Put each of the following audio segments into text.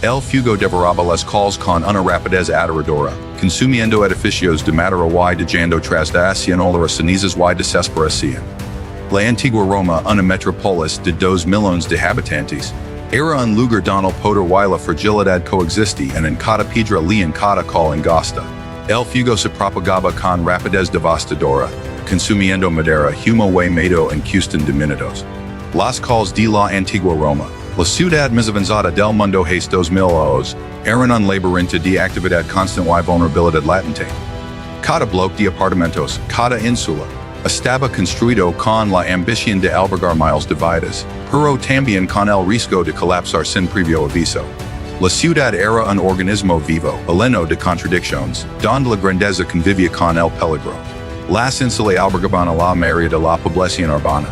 El fuego devoraba las calles con una rapidez aterradora, consumiendo edificios de madera y dejando tras de hacian olores cenizas y desesperación. La Antigua Roma, una metrópolis de 2 millones de habitantes, era un lugar donde poder y la fragilidad coexistían en cada piedra y en cada cal angosta. El fuego se propagaba con rapidez devastadora, consumiendo madera, humo y medo en cuestión de minutos. Las calles de la Antigua Roma, la ciudad más avanzada del mundo hace 2000 años, eran un laberinto de actividad constante y vulnerabilidad latente. Cada bloque de apartamentos, cada insula, estaba construido con la ambición de albergar miles de vidas, pero también con el riesgo de colapsar sin previo aviso. La ciudad era un organismo vivo, lleno de contradicciones, donde la grandeza convivía con el peligro. Las insulas albergaban a la mayoría de la población urbana.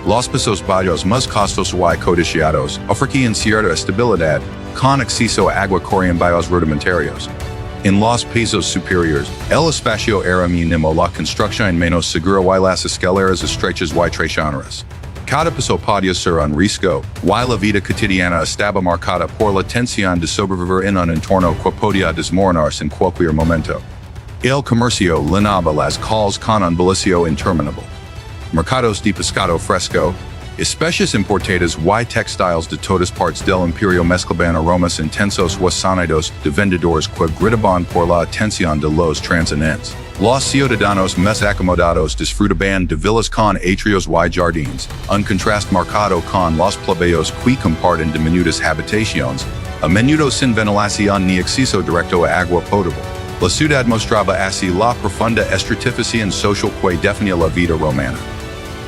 Los pisos bajos más costosos y codiciados ofrecían cierta estabilidad, con acceso a agua corriente en barrios rudimentarios. En los pisos superiores, el espacio era mínimo, la construcción menos segura y las escaleras estrechas y traicioneras. Cada piso podía ser un riesgo, y la vida cotidiana estaba marcada por la tensión de sobrevivir en un entorno que podía desmoronarse en cualquier momento. El comercio llenaba las calles con un bullicio interminable. Mercados de pescado fresco, especies importadas y textiles de todas partes del Imperio mezclaban aromas intensos y sonidos de vendedores que gritaban por la atención de los transeúntes. Los ciudadanos más acomodados disfrutaban de villas con atrios y jardines, un contraste marcado con los plebeyos que comparten diminutas habitaciones, a menudo sin ventilación ni acceso directo a agua potable. La ciudad mostraba así la profunda estratificación social que definía la vida romana.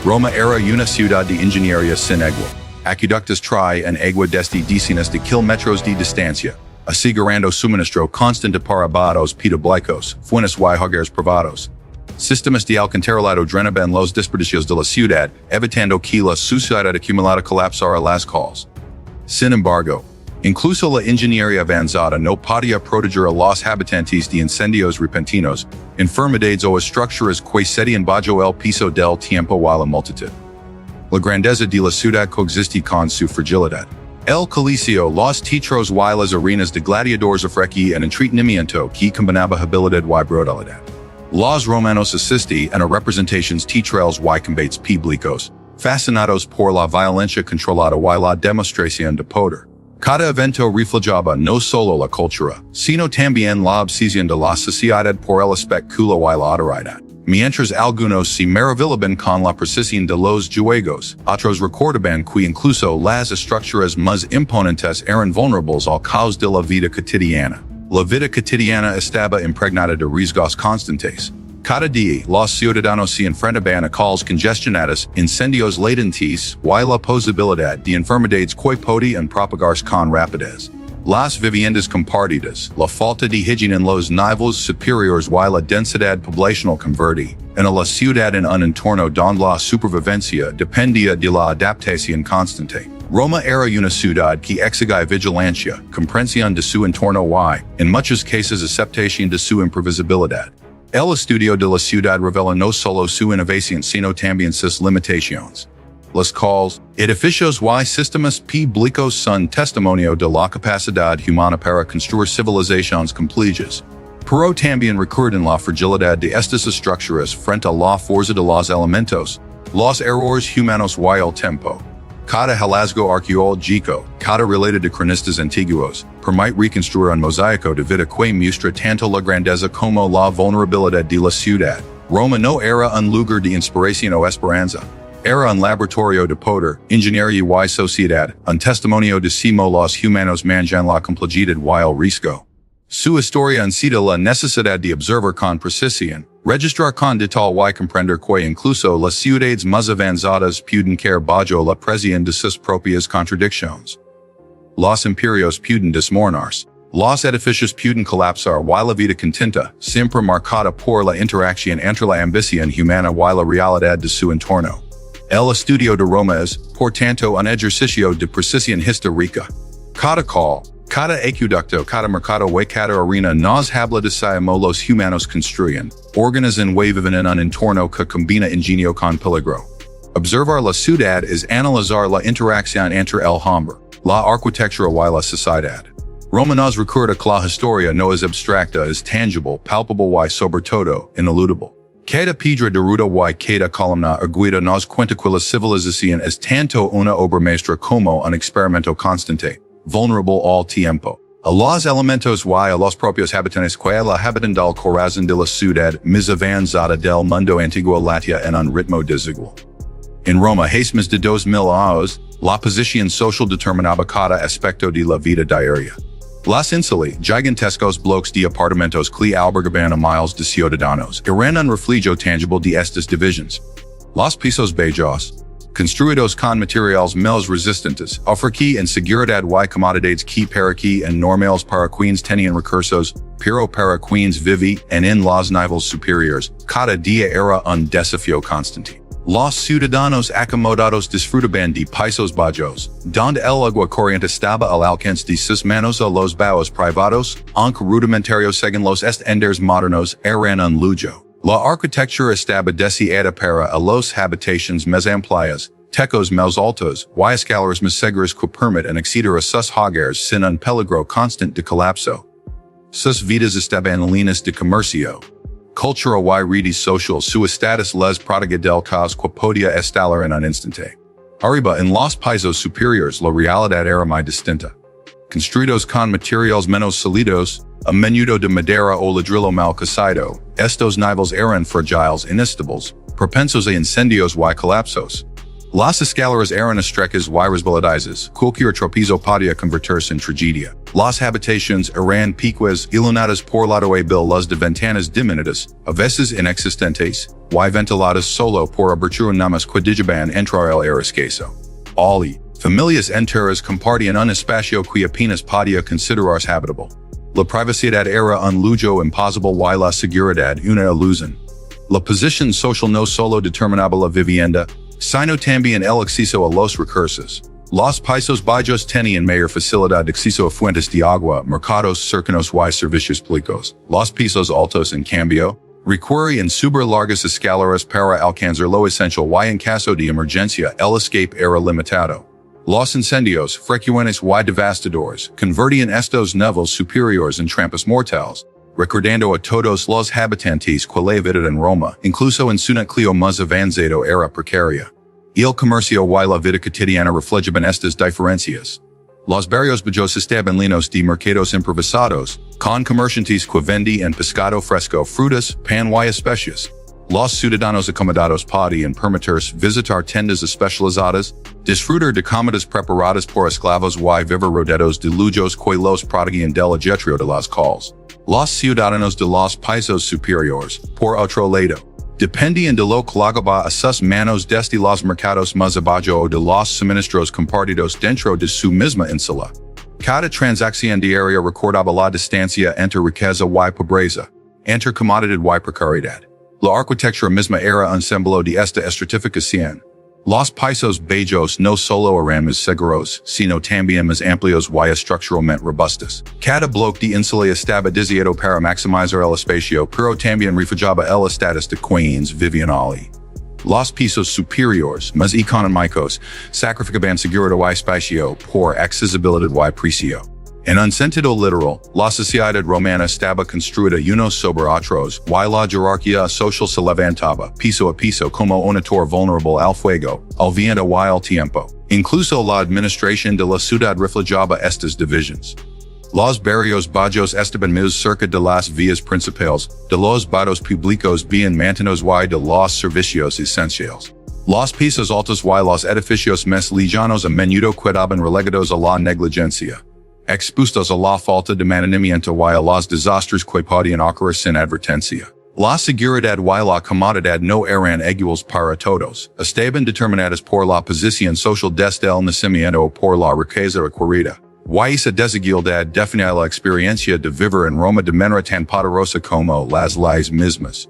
Roma era una ciudad de ingeniería sin agua. Acueductos traían agua desde decenas de kilómetros de distancia, asegurando suministro constante para barrios públicos, fuentes y hogares privados. Sistemas de alcantarillado drenaban los desperdicios de la ciudad, evitando que la suciedad acumulada colapsara las calles. Sin embargo, incluso la ingeniería avanzada no podía proteger a los habitantes de incendios repentinos, enfermedades o estructuras que cedían bajo el piso del tiempo y la multitud. La grandeza de la ciudad coexistía con su fragilidad. El coliseo, los teatros y las arenas de gladiadores ofrecían entretenimiento que combinaba habilidad y brutalidad. Los romanos asistían a representaciones teatrales y combates públicos, fascinados por la violencia controlada y la demostración de poder. Cada evento reflejaba no solo la cultura, sino también la obsesión de la sociedad por el espectáculo y la autoridad. Mientras algunos se maravillaban con la precisión de los juegos, otros recordaban que incluso las estructuras más imponentes eran vulnerables al caos de la vida cotidiana. La vida cotidiana estaba impregnada de riesgos constantes. Cada día, los ciudadanos se enfrentaban a calles congestionadas, incendios latentes y la posibilidad de enfermedades que podían propagarse con rapidez. Las viviendas compartidas, la falta de higiene en los niveles superiores y la densidad poblacional convertía en la ciudad en un entorno donde la supervivencia dependía de la adaptación constante. Roma era una ciudad que exigía vigilancia, comprensión de su entorno y, en muchos casos, aceptación de su imprevisibilidad. El estudio de la ciudad revela no solo su innovación sino también sus limitaciones. Las calles, edificios y sistemas públicos son testimonio de la capacidad humana para construir civilizaciones complejas. Pero también recuerdan la fragilidad de estas estructuras frente a la fuerza de los elementos, los errores humanos y el tiempo. Cada hallazgo arqueológico, cada relato de cronistas antiguos, permite reconstruir un mosaico de vida que muestra tanto la grandeza como la vulnerabilidad de la ciudad. Roma no era un lugar de inspiración o esperanza. Era un laboratorio de poder, ingeniería y sociedad, un testimonio de cómo los humanos manejan la complejidad y el riesgo. Su historia incita la necesidad de observar con precisión, registrar con detalle y comprender que incluso las ciudades más avanzadas pueden caer bajo la presión de sus propias contradicciones. Los imperios pueden desmoronarse, los edificios pueden colapsar y la vida contenta, siempre marcada por la interacción entre la ambición humana y la realidad de su entorno. El estudio de Roma es, por tanto, un ejercicio de precisión histórica. Cada call, cada acueducto, cada mercado y cada arena nos habla de cómo los humanos construyen, organizan y viven en un entorno que combina ingenio con peligro. Observar la ciudad es analizar la interacción entre el hombre, la arquitectura y la sociedad. Roma nos recuerda que la historia no es abstracta, es tangible, palpable y sobre todo, ineludible. Cada piedra derruida y cada columna erguida nos cuenta que la civilización es tanto una obra maestra como un experimento constante, vulnerable al tiempo. A los elementos y a los propios habitantes que la habitan del corazón de la ciudad más avanzada del mundo antiguo latia en un ritmo desigual. En Roma, hace más de 2000 años, la posición social determinaba cada aspecto de la vida diaria. Las insulae, gigantescos bloques de apartamentos que albergaban a miles de ciudadanos, eran un reflejo tangible de estas divisiones. Los pisos bajos, construidos con materiales menos resistentes, ofrecían en seguridad y comodidades que para que en normales para quienes tenían recursos, pero para quienes vivían en los niveles superiores, cada día era un desafío constante. Los ciudadanos acomodados disfrutaban de pisos bajos, donde el agua corriente estaba al alcance de sus manos a los baños privados, aunque rudimentarios según los estándares modernos, eran un lujo. La arquitectura estaba diseñada para a los habitaciones más amplias, techos más altos, y escaleras más seguras que permiten acceder a sus hogares sin un peligro constante de colapso. Sus vidas estaban llenas de comercio, cultura y redes sociales, su estatus les prodiga del caos que podía estallar en un instante. Arriba en los pisos superiores la realidad era muy distinta. Construidos con materiales menos sólidos, a menudo de madera o ladrillo mal cocido, estos niveles eran fragiles, inestables, propensos a incendios y colapsos. Las escaleras eran estrechas y resbaladizas, cualquier tropiezo podía convertirse en tragedia. Las habitaciones eran pequeñas, iluminadas por la bil las de ventanas diminutas, a veces inexistentes, y ventiladas solo por abertura namas que dejaban entrar el aire escaso. Allí, familias enteras compartían un espacio que apenas podía considerarse habitable. La privacidad era un lujo imposible y la seguridad una ilusión. La posición social no solo determinaba la vivienda, sino también el acceso a los recursos. Los pisos bajos tenían mayor facilidad de acceso a fuentes de agua, mercados cercanos y servicios públicos. Los pisos altos, en cambio, requerían subir largas escaleras para alcanzar lo esencial y en caso de emergencia el escape era limitado. Los incendios, frecuentes y devastadores, convertían estos niveles superiores en trampas mortales, recordando a todos los habitantes que la vida en Roma, incluso en su núcleo más avanzado era precaria. El comercio y la vida cotidiana reflejaban estas diferencias. Los barrios bajos estaban llenos de mercados improvisados, con comerciantes que vendían pescado fresco, frutas, pan y especias. Los ciudadanos acomodados podían permitirse visitar tiendas especializadas, disfrutar de comidas preparadas por esclavos y vivir rodeados de lujos que los prodigian del ajetro de las calles. Los ciudadanos de los pisos superiores, por otro lado, dependían de lo que llegaba a sus manos desde los mercados más abajo o de los suministros compartidos dentro de su misma insula. Cada transacción diaria recordaba la distancia entre riqueza y pobreza, entre comodidad y precariedad. La arquitectura misma era un símbolo de esta estratificación. Los pisos bajos no solo eran más seguros, sino también más amplios y estructuralmente robustos. Cada bloque de insula estaba diseñado para maximizar el espacio, pero también reflejaba el estatus de quienes vivían allí. Los pisos superiores, más económicos, sacrificaban seguridad y espacio por accesibilidad y precio. En un sentido literal, la sociedad romana estaba construida unos sobre otros, y la jerarquía social se levantaba, piso a piso como una torre vulnerable al fuego, al viento y al tiempo. Incluso la administración de la ciudad reflejaba estas divisiones. Los barrios bajos estaban más cerca de las vías principales, de los barrios públicos bien mantenidos y de los servicios esenciales. Los pisos altos y los edificios más lejanos a menudo quedaban relegados a la negligencia, expuestos a la falta de mantenimiento y a los desastres que podían ocurrir sin advertencia. La seguridad y la comodidad no eran iguales para todos, estaban determinadas por la posición social desde el nacimiento o por la riqueza adquirida. Y esa desigualdad definía la experiencia de vivir en Roma de manera tan poderosa como las leyes mismas.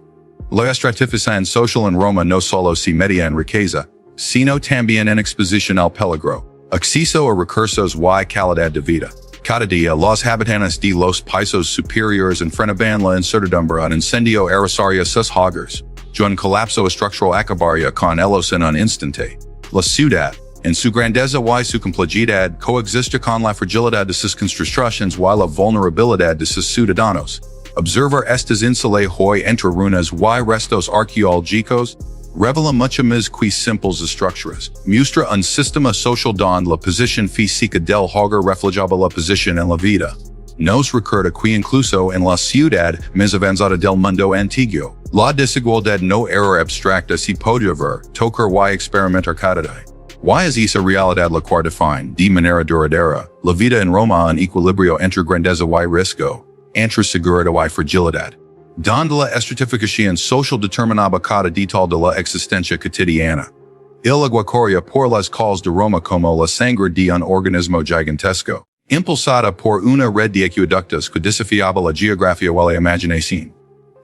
La estratificación social en Roma no solo se medía en riqueza, sino también en exposición al peligro, acceso a recursos y calidad de vida. Cada día, los habitantes de los pisos superiores enfrentaban la incertidumbre un incendio arrasaría sus hogares. Un colapso estructural acabaría con ellos en un instante. La ciudad, En su grandeza y su complejidad coexiste con la fragilidad de sus construcciones y la vulnerabilidad de sus ciudadanos. Observar estas insulae hoy entre ruinas y restos arqueológicos revela mucho más que simples estructuras. Muestra un sistema social donde la posición física del hogar reflejaba la posición en la vida. Nos recuerda que incluso en la ciudad más avanzada del mundo antiguo, la desigualdad no era abstracta si podía ver, tocar y experimentar cada día. Y es esa realidad la cual define, de manera duradera, la vida en Roma en equilibrio entre grandeza y riesgo, entre seguridad y fragilidad. Donde la estratificación social determinaba cada detalle de la existencia cotidiana. Il agua corría por las calles de Roma como la sangre de un organismo gigantesco, impulsada por una red de acueductos que desafiaba la geografía y la imaginación.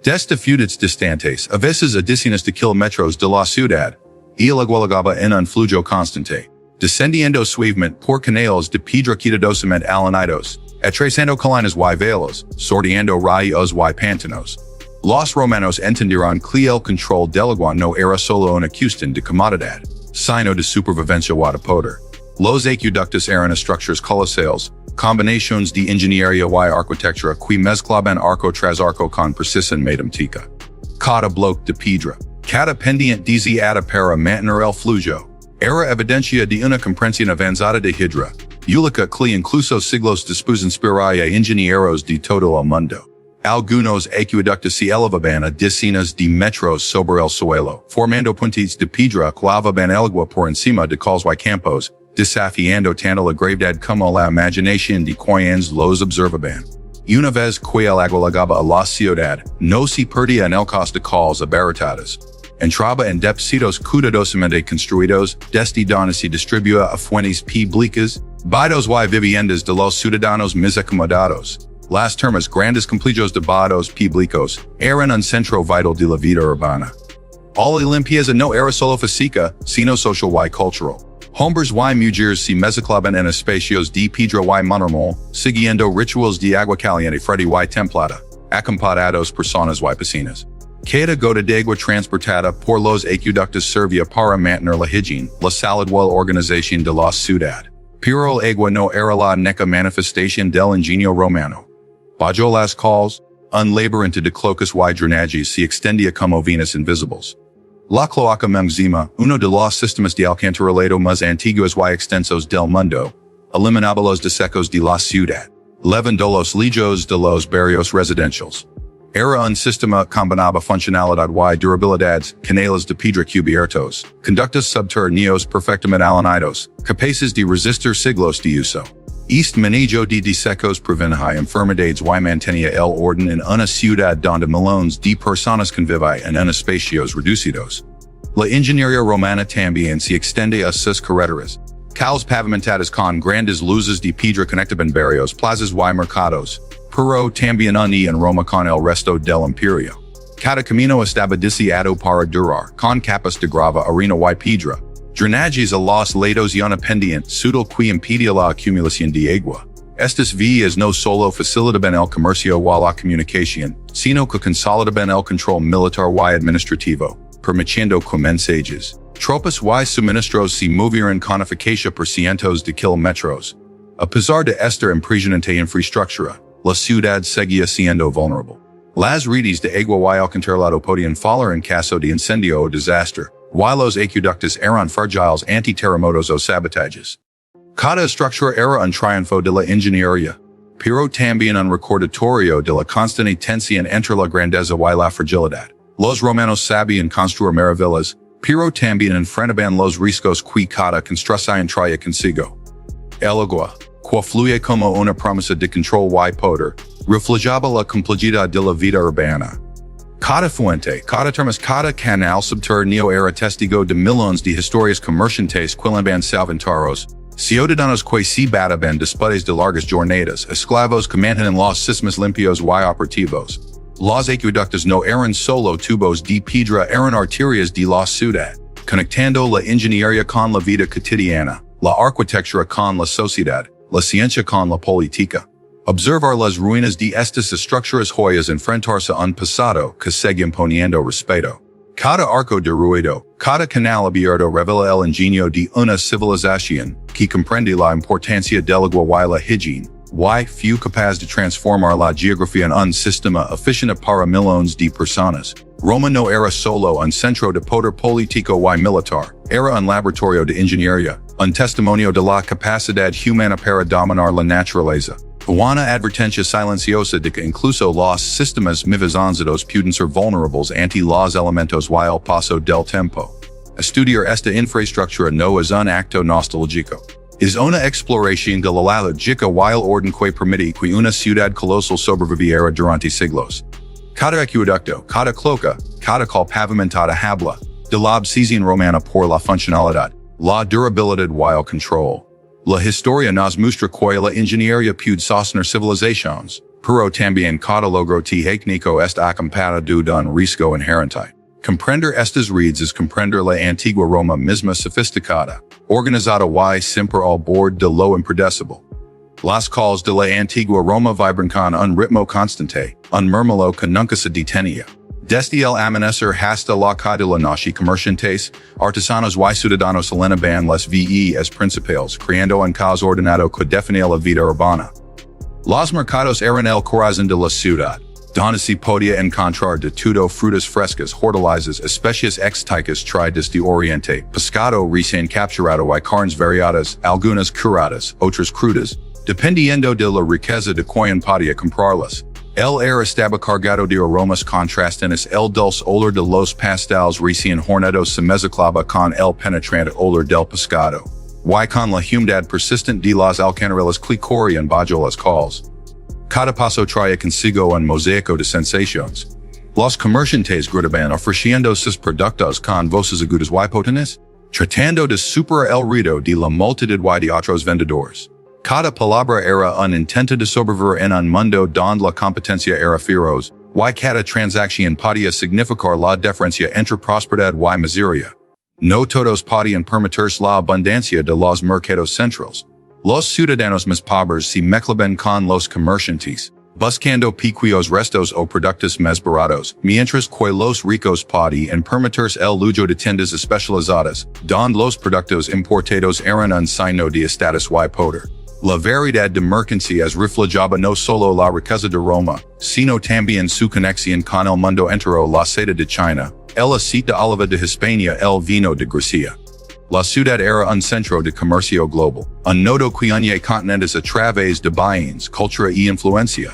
Desde ciudades distantes, a veces a decenas de kilómetros de la ciudad, il agua llegaba en un flujo constante, descendiendo suavemente por canales de piedra cuidadosamente alanados, atravesando colinas y velos, sorteando ríos y pantanos. Los romanos entendieron que el control del agua no era solo una cuestión de comodidad, sino de supervivencia y de poder. Los acueductos eran estructuras colosales, combinaciones de ingeniería y arquitectura que mezclaban arco tras arco con precisión matemática. Cada bloque de piedra, cada pendiente desviada para mantener el flujo, era evidencia de una comprensión avanzada de hidra, Ulica que incluso siglos después inspiraría ingenieros de todo el mundo. Algunos acueductos se elevaban a decenas de metros sobre el suelo, formando puentes de piedra que lavaban el agua por encima de calles y campos, desafiando tanto la gravedad como la imaginación de quienes los observaban. Una vez que el agua llegaba a la ciudad, no se perdía en el caos de calles abarrotadas. Entraba en depósitos cuidadosamente construidos, desde donde se distribuía a fuentes públicas, baños y viviendas de los ciudadanos más acomodados. Las termas grandes complejos de baños públicos eran un centro vital de la vida urbana. La limpieza no era solo física, sino social y cultural. Hombres y mujeres se mezclaban en espacios de piedra y mármol, siguiendo rituales de agua caliente fría y templada, acompañados por saunas y piscinas. Cada gota de agua transportada por los acueductos servía para mantener la higiene, la salud y la organización de la ciudad. Pero el agua no era la única manifestación del ingenio romano. Bajo las calles, un laboratorio de cloacas y drenajes se extendía como venas invisibles. La cloaca máxima, uno de los sistemas de alcantarillado más antiguos y extensos del mundo, eliminaba los desechos de la ciudad, levando los lejos de los barrios residenciales. Era un sistema que combinaba funcionalidad y durabilidad, canales de piedra cubiertos, conductos subterráneos perfectamente alanados, capaces de resistir siglos de uso. Este manejo de desechos prevenía enfermedades y mantenía el orden en una ciudad donde millones de personas convivían en espacios reducidos. La ingeniería romana también se extende a sus carreteras, calles pavimentadas con grandes luces de piedra conectaban barrios, plazas y mercados, pero también en Roma con el resto del Imperio. Cada camino estaba diseñado para durar, con capas de grava, arena y piedra, drenajes a los lados y una pendiente sutil que impedía la acumulación de agua. Estas vías no solo facilitaban el comercio y la comunicación, sino que consolidaban el control militar y administrativo, permitiendo que mensajes, tropas y suministros se movieran con eficacia por cientos de kilómetros. A pesar de esta impresionante infraestructura, la ciudad seguía siendo vulnerable. Las redes de agua y alcantarillado podían fallar en caso de incendio o desastre, y los acueductos eran frágiles ante terremotos o sabotajes. Cada estructura era un triunfo de la ingeniería, pero también un recordatorio de la constante tensión entre la grandeza y la fragilidad. Los romanos sabían construir maravillas, pero también enfrentaban los riesgos que cada construcción traía consigo. El agua, que fluye como una promesa de control y poder, reflejaba la complejidad de la vida urbana. Cada fuente, cada termas, cada canal subterráneo era testigo de millones de historias comerciantes quilamban salventaros, ciudadanos que se bataban después de largas jornadas, esclavos que mantenían los sistemas limpios y operativos. Los acueductos no eran solo tubos de piedra, eran arterias de la ciudad, conectando la ingeniería con la vida cotidiana, la arquitectura con la sociedad, la ciencia con la política. Observar las ruinas de estas estructuras joyas enfrentarse a un pasado que sigue imponiendo respeto. Cada arco de ruedo, cada canal abierto revela el ingenio de una civilización que comprende la importancia del agua y la higiene, y fue capaz de transformar la geografía en un sistema eficiente para millones de personas. Roma no era solo un centro de poder político y militar, era un laboratorio de ingeniería, un testimonio de la capacidad humana para dominar la naturaleza. Una advertencia silenciosa de que incluso los sistemas avanzados pueden ser vulnerables ante los elementos y el paso del tiempo. Estudiar esta infraestructura no es un acto nostálgico. Es una exploración de la lógica y el orden que permite que una ciudad colosal sobreviviera durante siglos. Cada acueducto, cada cloaca, cada cal pavimentada habla de la obsesión romana por la funcionalidad, la durabilidad y el control. La historia nos muestra que la ingeniería puede sostener civilizaciones, pero también cada logro técnico está acompañado de un riesgo inherente. Comprender estas redes es comprender la antigua Roma misma sofisticada, organizada y siempre al borde de lo impredecible. Las calles de la antigua Roma vibran con un ritmo constante, un murmullo que nunca se detenía. Desde el amanecer hasta la caída de la noche, comerciantes, artesanos y ciudadanos alineaban las vías principales, creando un caos ordenado que definía la vida urbana. Los mercados eran el corazón de la ciudad, donde se podía encontrar de todo: frutas frescas, hortalizas, especies exóticas traídas de Oriente, pescado recién capturado y carnes variadas, algunas curadas, otras crudas, dependiendo de la riqueza de quien podía comprarlas. El aire estaba cargado de aromas contrastantes, el dulce olor de los pasteles recién horneados se mezclaba con el penetrante olor del pescado, y con la humedad persistente de las alcantarillas que corrían bajo las calles. Cada paso traía consigo un mosaico de sensaciones. Los comerciantes gritaban ofreciendo sus productos con voces agudas y potentes, tratando de superar el ruido de la multitud y de otros vendedores. Cada palabra era un intento de sobrevivir en un mundo donde la competencia era feroz, y cada transacción podía significar la diferencia entre prosperidad y miseria. No todos podían permitirse la abundancia de los mercados centrales. Los ciudadanos más pobres se mezclaban con los comerciantes, buscando pequeños restos o productos más baratos, mientras que los ricos podían permitirse el lujo de tiendas especializadas, donde los productos importados eran un signo de estatus y poder. La variedad de mercancías reflejaba no solo la riqueza de Roma, sino también su conexión con el mundo entero: la seda de China, el aceite de oliva de Hispania, el vino de Grecia. La ciudad era un centro de comercio global, un nodo que unía continentes a través de bienes, cultura y influencia.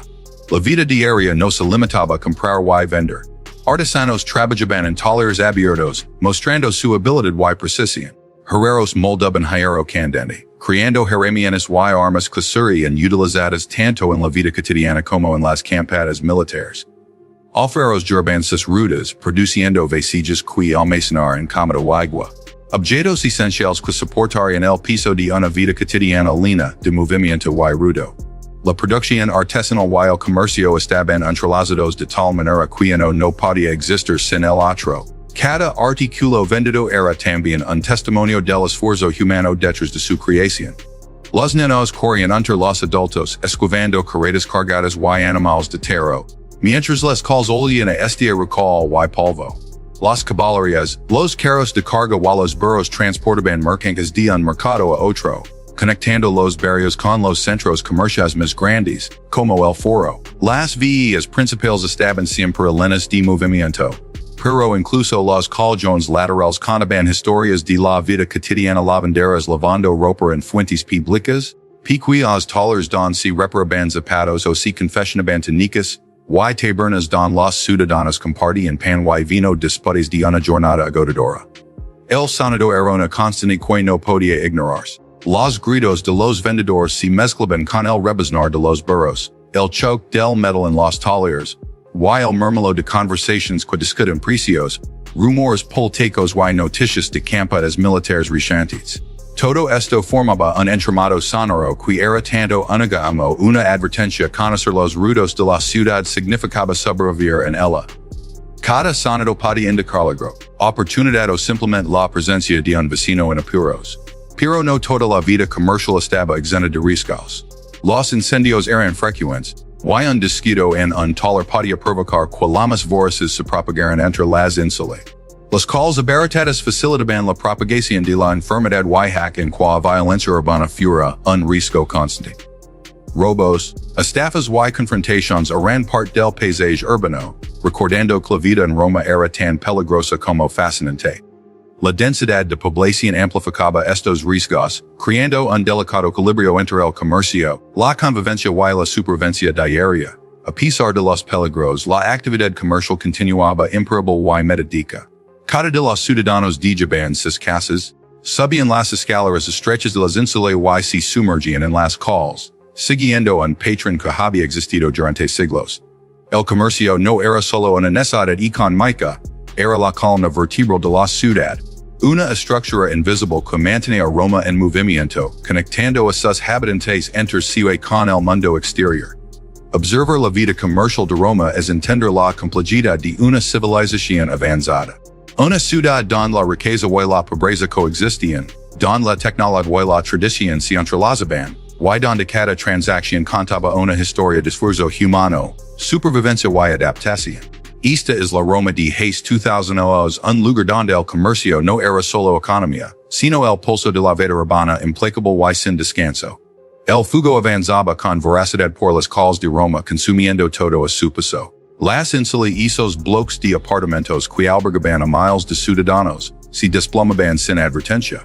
La vida diaria no se limitaba a comprar y vender. Artesanos trabajaban en talleres abiertos, mostrando su habilidad y precisión. Herreros moldaban hierro candente, creando herramientas y armas que serían utilizadas tanto en la vida cotidiana como en las campañas militares. Alfareros yerban sus rutas, produciendo vasijas que almacenar cómodo agua. Objetos esenciales que soportarían el piso de una vida cotidiana llena de movimiento y ruido. La producción artesanal y el comercio estaban entrelazados de tal manera que uno no podía existir sin el otro. Cada artículo vendido era también un testimonio del esfuerzo humano detrás de su creación. Los niños corrían entre los adultos, esquivando carretas cargadas y animales de terror, mientras les calles olían a este recol y polvo. Las caballerías, los carros de carga y los burros transportaban mercancías de un mercado a otro, conectando los barrios con los centros comerciales más grandes, como el foro. Las vías principales estaban siempre llenas de movimiento, pero incluso los callejones laterales contaban historias de la vida cotidiana: lavanderas lavando ropa en fuentes públicas, pequeños talleres donde se reparaban zapatos o se confeccionaban túnicas, y tabernas donde los ciudadanos compartían pan y vino después de una jornada agotadora. El sonido era una constante que no podía ignorarse. Los gritos de los vendedores se mezclaban con el rebuznar de los burros, el choque del metal en los talleres, y el murmullo de conversaciones que discutían precios, rumores políticos y noticias de campañas militares recientes. Todo esto formaba un entramado sonoro que era tanto único como una advertencia. Conocer los ruidos de la ciudad significaba sobrevivir en ella. Cada sonido podía indicar logro, oportunidad o simplemente la presencia de un vecino en apuros. Pero no toda la vida comercial estaba exenta de riesgos. Los incendios eran frecuentes, y un descuido en un taller podía provocar que llamas voraces se propagaran entre las ínsulas. Las calles habilitadas facilitaban la propagación de la enfermedad y hack en qua violencia urbana fuera un riesgo constante. Robos, estafas y confrontaciones eran parte del paisaje urbano, recordando que la vida en Roma era tan peligrosa como fascinante. La densidad de población amplificaba estos riesgos, creando un delicado equilibrio entre el comercio, la convivencia y la supervivencia diaria. A pesar de los peligros, la actividad comercial continuaba imparable y metódica. Cada de los ciudadanos dejaban sus casas, subían las escaleras estrechas de las insulas y se sumergían en las calles, siguiendo un patrón que había existido durante siglos. El comercio no era solo una necesidad económica, era la columna vertebral de la ciudad, una estructura invisible que mantenía a Roma en movimiento, conectando a sus habitantes entre sí y con el mundo exterior. Observar la vida comercial de Roma es entender la complejidad de una civilización avanzada. Una ciudad donde la riqueza y la pobreza coexistían, donde la tecnología y la tradición se entrelazaban, y donde cada transacción contaba una historia de esfuerzo humano, supervivencia y adaptación. Esta es la Roma de hace 2000 años, un lugar donde el comercio no era solo economía, sino el pulso de la vida urbana implacable y sin descanso. El fuego avanzaba con voracidad por las calles de Roma consumiendo todo a su paso. Las insulas y esos bloques de apartamentos que albergaban a miles de ciudadanos se desplomaban sin advertencia.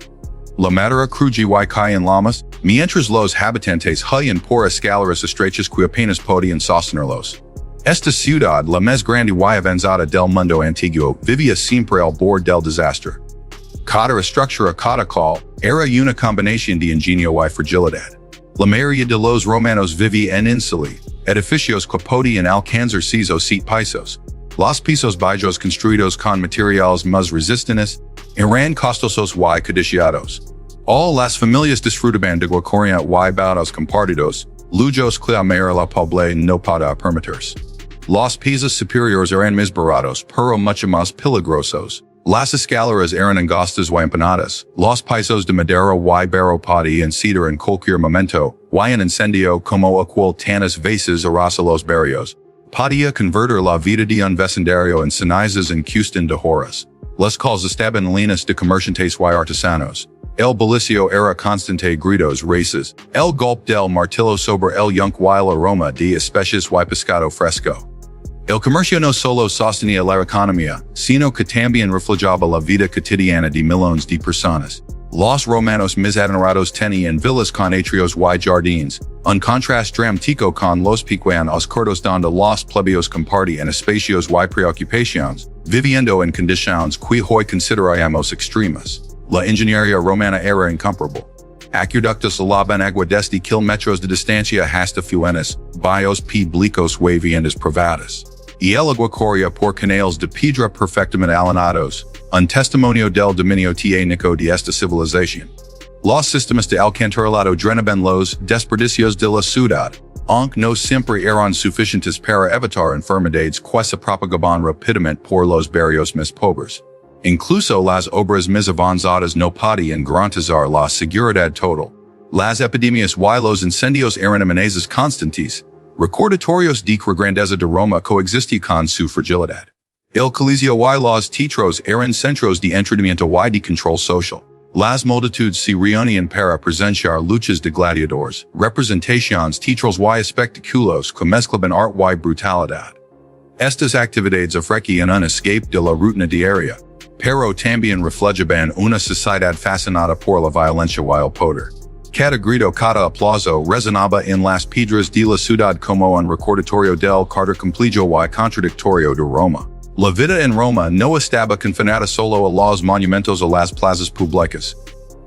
La madera cruje y caían lamas, mientras los habitantes huían por escaleras estrechas que apenas podían sostenerlos. Esta ciudad, la más grande y avanzada del mundo antiguo, vivía siempre al borde del desastre. Cada estructura cada cual era una combinación de ingenio y fragilidad. La mayoría de los romanos vivía en insulae, edificios que podían alcanzar 6 o 7 pisos. Los pisos bajos construidos con materiales más resistentes eran costosos y codiciados. All las familias disfrutaban de la corriente y baudos compartidos, lujos que la mayoría la pobre no podía permitirse. Los pisos superiores eran más baratos, pero mucho más peligrosos. Las escaleras eran angostas y empinadas. Los pisos de madera y barro podían ceder en cualquier momento, y un incendio como aquel tanas veces arrasa los barrios. Podía convertir la vida de un vecindario en cenizas en cuestión de horas. Las calles estaban llenas de comerciantes y artesanos. El bullicio era constante gritos races. El golpe del martillo sobre el yunque y la aroma de especies y pescado fresco. El comercio no solo sostenía la economía, sino que también reflejaba la vida cotidiana de millones de personas. Los romanos más adinerados tenían villas con atrios y jardines, un contraste dramático con los pequeños cortos donde los plebeyos compartían espacios y preocupaciones, viviendo en condiciones que hoy consideramos extremas. La ingeniería romana era incomparable. Acueductos alaban agua desde kilómetros de distancia hasta fuentes, baños públicos y viviendas privadas. Y el agua corría por canales de piedra perfectamente alanados, un testimonio del dominio técnico de esta civilización. Los sistemas de alcantarillado drenaban los desperdicios de la ciudad, aunque no siempre eran suficientes para evitar enfermedades que se propagaban rápidamente por los barrios más pobres. Incluso las obras más avanzadas no podían garantizar la seguridad total. Las epidemias y los incendios eran amenazas constantes. Recordatorios de que grandeza de Roma coexistía con su fragilidad. El coliseo y los teatros eran centros de entretenimiento y de control social. Las multitudes se reunían para presenciar luchas de gladiadores, representaciones teatrales y espectáculos que mezclaban arte y brutalidad. Estas actividades ofrecían un escape de la rutina diaria, pero también reflejaban una sociedad fascinada por la violencia y el poder. Cada grito, cada aplauso resonaba en las piedras de la ciudad como un recordatorio del carácter complejo y contradictorio de Roma. La vida en Roma no estaba confinada solo a los monumentos o las plazas públicas.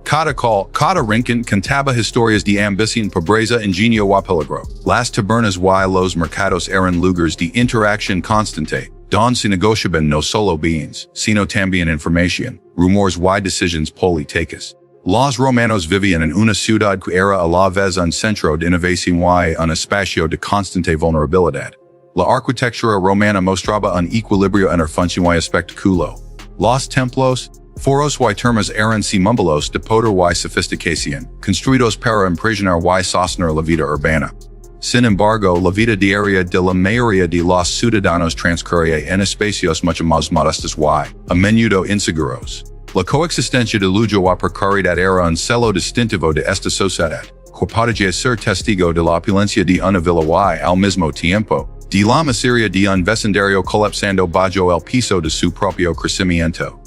Cada calle, cada rincón contaba historias de ambición, pobreza, ingenio y peligro. Las tabernas y los mercados eran lugares de interacción constante, donde se negociaban no solo bienes, sino también información, rumores y decisiones políticas. Los romanos vivían en una ciudad que era a la vez un centro de innovación y un espacio de constante vulnerabilidad. La arquitectura romana mostraba un equilibrio entre función y espectáculo. Los templos, foros y termas eran símbolos de poder y sofisticación, construidos para impresionar y sostener la vida urbana. Sin embargo, la vida diaria de la mayoría de los ciudadanos transcurre en espacios mucho más modestos y, a menudo inseguros. La coexistencia de lujo a precariedad era un celo distintivo de esta sociedad, que podía ser testigo de la opulencia de una villa y, al mismo tiempo, de la miseria de un vecindario colapsando bajo el piso de su propio crecimiento.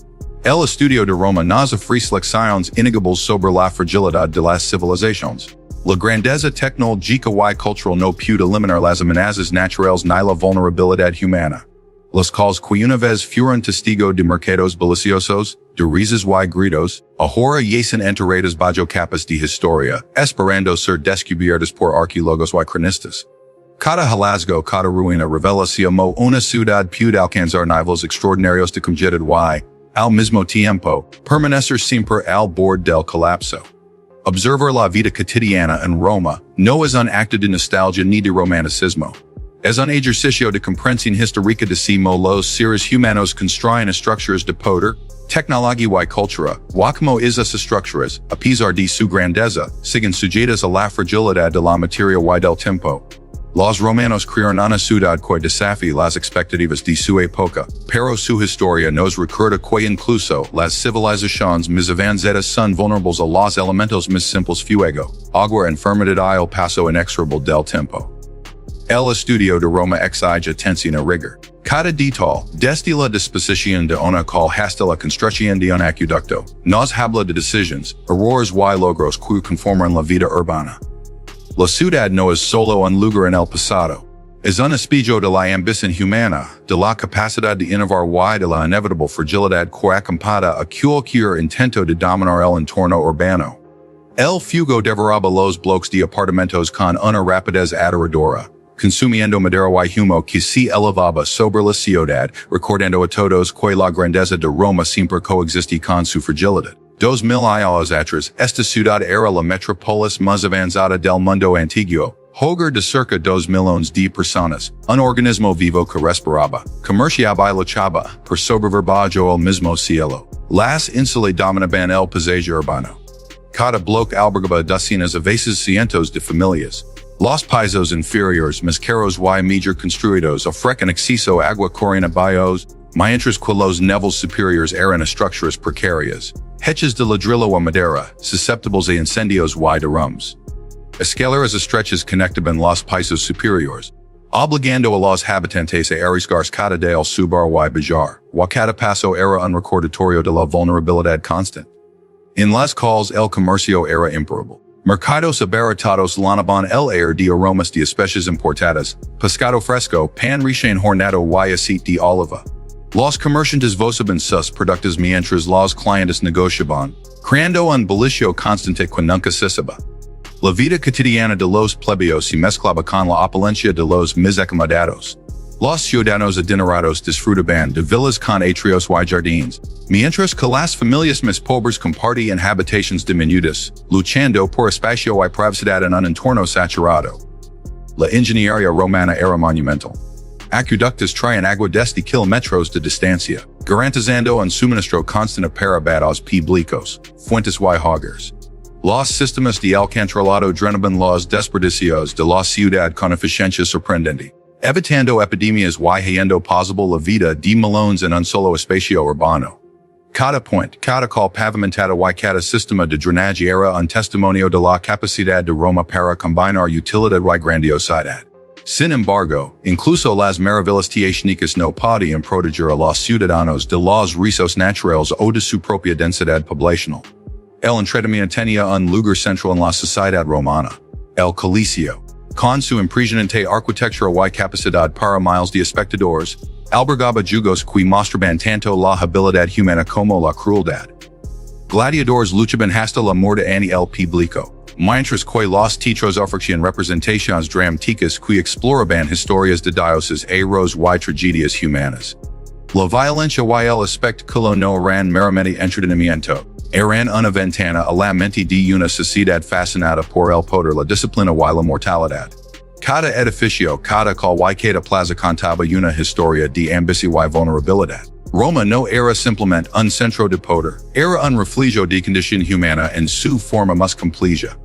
El estudio de Roma nos ofrece lecciones innegables sobre la fragilidad de las civilizaciones. La grandeza tecnológica y cultural no puede eliminar las amenazas naturales ni la vulnerabilidad humana. Los cuales que una vez fueron testigo de mercados bulliciosos, de risas y gritos, ahora yacen enterradas bajo capas de historia, esperando ser descubiertas por arqueólogos y cronistas. Cada hallazgo, cada ruina revela si una ciudad puede alcanzar niveles extraordinarios de complejidad y, al mismo tiempo, permanecer siempre al borde del colapso. Observar la vida cotidiana en Roma no es un acto de nostalgia ni de romanticismo. Es un ejercicio de comprensión histórica de cómo los seres humanos construyen estructuras de poder, tecnología y cultura, y cómo esas estructuras, a pesar de su grandeza, siguen sujetas a la fragilidad de la materia y del tiempo. Los romanos crearon una ciudad que desafía las expectativas de su época, pero su historia nos recuerda que incluso las civilizaciones más avanzadas son vulnerables a los elementos más simples fuego, agua, enfermedad y el paso inexorable del tiempo. El estudio de Roma exige atención a rigor. Cada detalle, desde la disposición de una calle hasta la construcción de un acueducto, nos habla de decisiones, errores y logros que conforman la vida urbana. La ciudad no es solo un lugar en el pasado. Es un espejo de la ambición humana, de la capacidad de innovar y de la inevitable fragilidad que acompaña a cualquier intento de dominar el entorno urbano. El fuego devoraba los bloques de apartamentos con una rapidez aterradora, consumiendo madera y humo que se elevaba sobre la ciudad, recordando a todos que la grandeza de Roma siempre coexiste con su fragilidad. 2000 años atrás, esta ciudad era la metrópolis más avanzada del mundo antiguo, hogar de cerca 2 millones de personas, un organismo vivo que respiraba, comerciaba y luchaba por sobrevivir bajo el mismo cielo. Las ínsulas dominaban el paisaje urbano. Cada bloque albergaba docenas a veces cientos de familias. Los pisos inferiores, más caros y mejor construidos, ofrecen acceso a agua corriente bayos, mientras que los niveles superiores eran estructuras precarias, hechas de ladrillo o madera, susceptibles a incendios y derrumbes. Escaleras estrechas conectaban los pisos superiores, obligando a los habitantes a arriesgarse cada día al subir y bajar, y cada paso era un recordatorio de la vulnerabilidad constante. En las calles el comercio era imparable. Mercados abarrotados llenaban el aire de aromas de especies importadas, pescado fresco, pan recién horneado y aceite de oliva. Los comerciantes vozaban sus productos mientras los clientes negociaban, creando un bullicio constante que nunca cesaba. La vida cotidiana de los plebeyos se mezclaba con la opulencia de los más acomodados. Los ciudadanos adinerados disfrutaban de villas con atrios y jardines, mientras que las familias más pobres compartían habitaciones diminutas, luchando por espacio y privacidad en un entorno saturado. La ingeniería romana era monumental. Acueductos traen agua desde kilómetros de distancia, garantizando un suministro constante para bados públicos, fuentes y hogares. Los sistemas de alcantarillado drenaban los desperdicios de la ciudad con eficiencia sorprendente, evitando epidemias y haciendo posible la vida de millones en un solo espacio urbano. Cada puente, cada calle pavimentada y cada sistema de drenaje era un testimonio de la capacidad de Roma para combinar utilidad y grandiosidad. Sin embargo, incluso las maravillas técnicas no podían proteger a los ciudadanos de los riesgos naturales o de su propia densidad poblacional. El entretenimiento tenía un lugar central en la sociedad romana. El Coliseo, con su impresionante arquitectura y capacidad para miles de espectadores, albergaba jugos que mostraban tanto la habilidad humana como la crueldad. Gladiadores luchaban hasta la muerte en el público, mientras que los teatros ofrecían representaciones dramáticas que exploraban historias de dioses, héroes y tragedias humanas. La violencia y el espectáculo no eran meramente entretenimiento, eran una ventana a la mente de una sociedad fascinada por el poder, la disciplina y la mortalidad. Cada edificio, cada calle y cada plaza contaba una historia de ambición y vulnerabilidad. Roma no era simplemente un centro de poder, era un refugio de condición humana en su forma más compleja.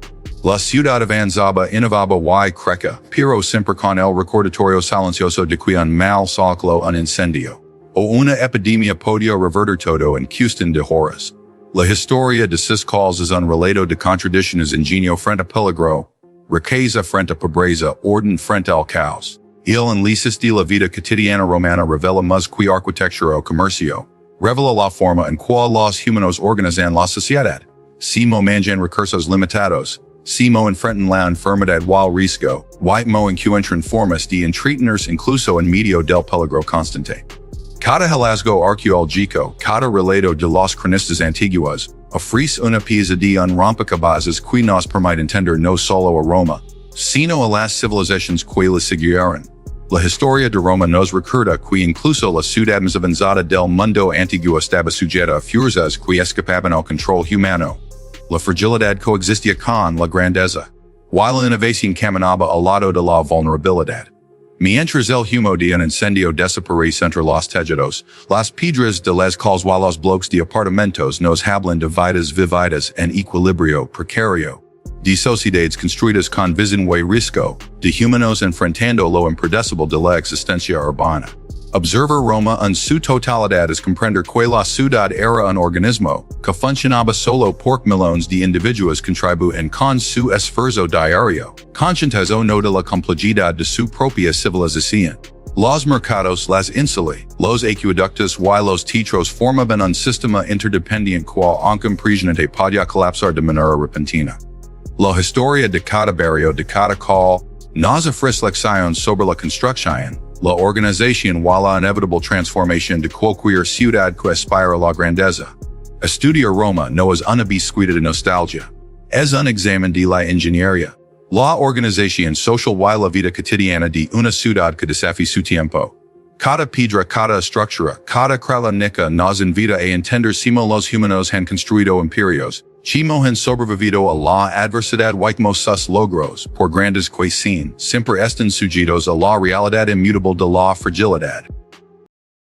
La ciudad avanzaba innovaba y creca, pero siempre con el recordatorio silencioso de que un mal soclo un incendio. O una epidemia podio revertir todo en cuestión de horas. La historia de sus calls es un relato de contradicciones ingenio frente a peligro, riqueza frente a pobreza, orden frente al caos. El análisis de la vida cotidiana romana revela más que arquitectura o comercio, revela la forma en cual los humanos organizan la sociedad. Simo manjan recursos limitados, simo enfrentan la enfermedad wal riesgo, mo encuentran formas de entretenerse incluso en medio del peligro constante. Cada hallazgo arqueológico, cada relato de los cronistas antiguos, ofrece una pieza de un rompecabezas que nos permite entender no solo a Roma, sino a las civilizaciones que la siguieron. La historia de Roma nos recuerda que incluso la ciudad más avanzada del mundo antiguo estaba sujeta a fuerzas que escapaban al control humano. La fragilidad coexistía con la grandeza, while la innovación caminaba al lado de la vulnerabilidad. Mientras el humo de un incendio desaparece entre los tejados, las piedras de las calles o los bloques de apartamentos nos hablan de vidas vividas en equilibrio precario, de sociedades construidas con visión y riesgo, de humanos enfrentando lo impredecible de la existencia urbana. Observar Roma en su totalidad es comprender que la ciudad era un organismo que funcionaba solo por millones de individuos contribuyen con su esfuerzo diario, conscientes o no de la complejidad de su propia civilización. Los mercados, las insulae, los acueductos y los tetros formaban un sistema interdependiente cual aunque impresionante podía colapsar de manera repentina. La historia de cada barrio de cada call nos ofrece lecciones sobre la construcción, la organización y la inevitable transformación de cualquier ciudad que aspira a la grandeza. Estudiar Roma no es una búsqueda de nostalgia. Es un examen de la ingeniería, la organización social y la vida cotidiana de una ciudad que desafía su tiempo. Cada piedra, cada estructura, cada cránica nos invita a entender cómo los humanos han construido imperios, cómo han sobrevivido a la adversidad y cómo sus logros, por grandes que sean, siempre están sujetos a la realidad inmutable de la fragilidad.